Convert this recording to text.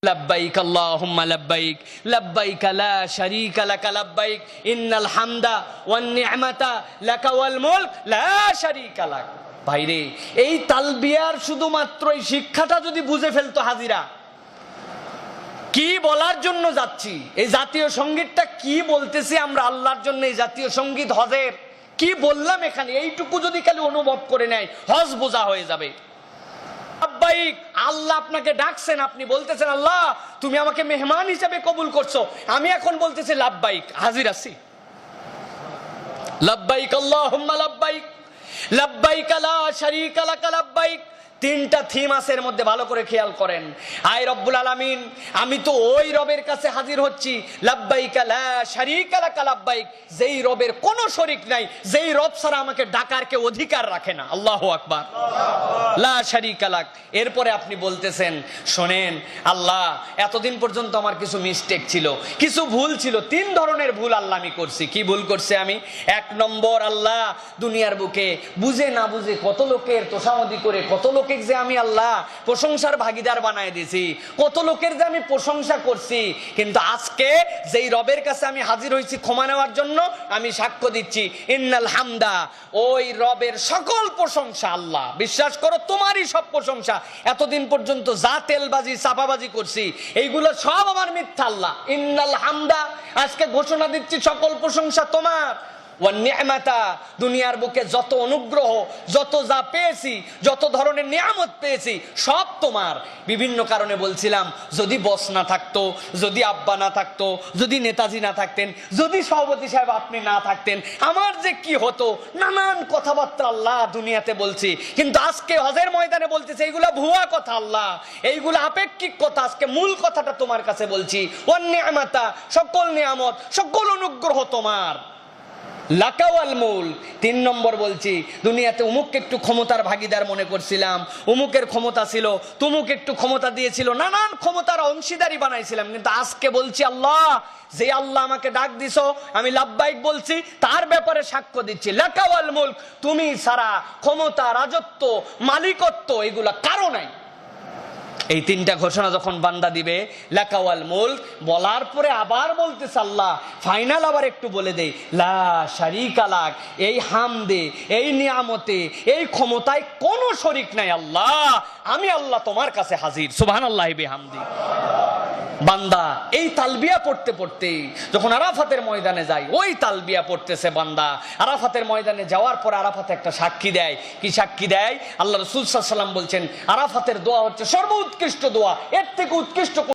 লব্বাইক আল্লাহুম্মা লব্বাইক লব্বাইক লা শারীকা লাক লব্বাইক ইন্নাল হামদা ওয়ান নি'মাতা লাকা ওয়াল মুলক লা শারীকা লাক। ভাইরে, এই তালবিয়ার শুধুমাত্র এই শিক্ষাটা যদি বুঝে ফেলতো হাজিরা, কি বলার জন্য যাচ্ছি, এই জাতীয় সঙ্গীতটা কি বলতেছি আমরা আল্লাহর জন্য, এই জাতীয় সঙ্গীত হজের কি বললাম এখানে, এইটুকু যদি খালি অনুভব করে নেয় হজ বোঝা হয়ে যাবে। লব্বাইক, আল্লাহ আপনাকে ডাকছেন, আপনি বলতেছেন আল্লাহ তুমি আমাকে মেহমান হিসেবে কবুল করছো, আমি এখন বলতেছি লব্বাইক, হাজির আছি। লব্বাইক আল্লাহুম্মা লব্বাইক লব্বাইক লা শারীকা লাক লব্বাইক। তিনটা থিম আছে এর মধ্যে, ভালো করে খেয়াল করেন। আয় রব্বুল আলামিন, আমি তো ওই রবের কাছে হাজির হচ্ছি, লব্বাইক লা শারীকা লাক লব্বাইক, যেই রবের কোনো শরীক নাই, যেই রব ছাড়া আমাকে ডাকার কেউ অধিকার রাখে না। আল্লাহু আকবার, লা শারীকা লাক। এরপরে আপনি বলতেছেন শোনেন আল্লাহ, এতদিন পর্যন্ত আমার কিছু মিস্টেক ছিল, কিছু ভুল ছিল। তিন ধরনের ভুল আল্লাহ আমি করছি। কি ভুল করছি আমি? এক নম্বর, আল্লাহ দুনিয়ার বুকে বুঝে না বুঝে কত লোকের তোষামদি করে, কত লোকের যে আমি আল্লাহ প্রশংসার ভাগীদার বানায় দিয়েছি, কত লোকের যে আমি প্রশংসা করছি। কিন্তু আজকে যেই রবের কাছে আমি হাজির হয়েছি ক্ষমা নেওয়ার জন্য, আমি সাক্ষ্য দিচ্ছি ইন্নাল হামদা, ওই রবের সকল প্রশংসা আল্লাহ, বিশ্বাস করো তোমারই সব প্রশংসা। এতদিন পর্যন্ত যা তেলবাজি চাপাবাজি করছি এইগুলো সব আমার মিথ্যা আল্লাহ। ইন্নাল হামদা, আজকে ঘোষণা দিচ্ছি সকল প্রশংসা তোমার। ওয়ান নি'মাতা, দুনিয়ার বুকে যত অনুগ্রহ, যত যা পেয়েছি, যত ধরনের নিয়ামত পেয়েছি সব তোমার। বিভিন্ন কারণে বলছিলাম যদি বস না থাকতো, যদি আব্বা না থাকতো, যদি নেতাজি না থাকতেন, যদি সভাপতি সাহেব আপনি না থাকতেন, আমার যে কি হতো, নানান কথাবার্তা আল্লাহ দুনিয়াতে বলছি। কিন্তু আজকে হজের ময়দানে বলতেছে এইগুলা ভুয়া কথা আল্লাহ, এইগুলা আপেক্ষিক কথা। আজকে মূল কথাটা তোমার কাছে বলছি, ওয়ান নি'মাতা, সকল নিয়ামত, সকল অনুগ্রহ তোমার। লাকাওয়াল মুল, তিন নম্বর বলছি দুনিয়াতে উমুককে একটু ক্ষমতার ভাগীদার মনে করছিলাম, উমুকের ক্ষমতা ছিল, তুমুক একটু ক্ষমতা দিয়েছিল, নানান ক্ষমতার অংশীদারি বানাইছিলাম। কিন্তু আজকে বলছি আল্লাহ, যে আল্লাহ আমাকে ডাক দিছো, আমি লাব্বাইক বলছি, তার ব্যাপারে সাক্ষ্য দিচ্ছি লাকাওয়াল মুল, তুমি ছাড়া ক্ষমতা, রাজত্ব, মালিকত্ব এগুলা কারো নাই। এই তিনটা ঘোষণা যখন বান্দা দিবে লাকাওয়াল মুলক বলার পরে আবার বলতেছে আল্লাহ, ফাইনাল আবার একটু বলে দেই লা শারীকা লাক, এই হামদে, এই নিয়ামতে, এই ক্ষমতায় কোনো শরীক নাই আল্লাহ, আমি আল্লাহ তোমার কাছে হাজির। সুবহানাল্লাহি বিহামদি। বান্দা এই তালবিয়া পড়তে পড়তে যখন আরাফাতের ময়দানে যায়, ওই তালবিয়া পড়তেছে বান্দা। আরাফাতের ময়দানে যাওয়ার পর আরাফাতে একটা সাক্ষী দেয়। কি সাক্ষী দেয়? আল্লাহ রাসূল সাল্লাল্লাহু আলাইহি ওয়াসাল্লাম বলছেন আরাফাতের দোয়া হচ্ছে সর্বোৎকৃষ্ট দোয়া, এর থেকে উৎকৃষ্ট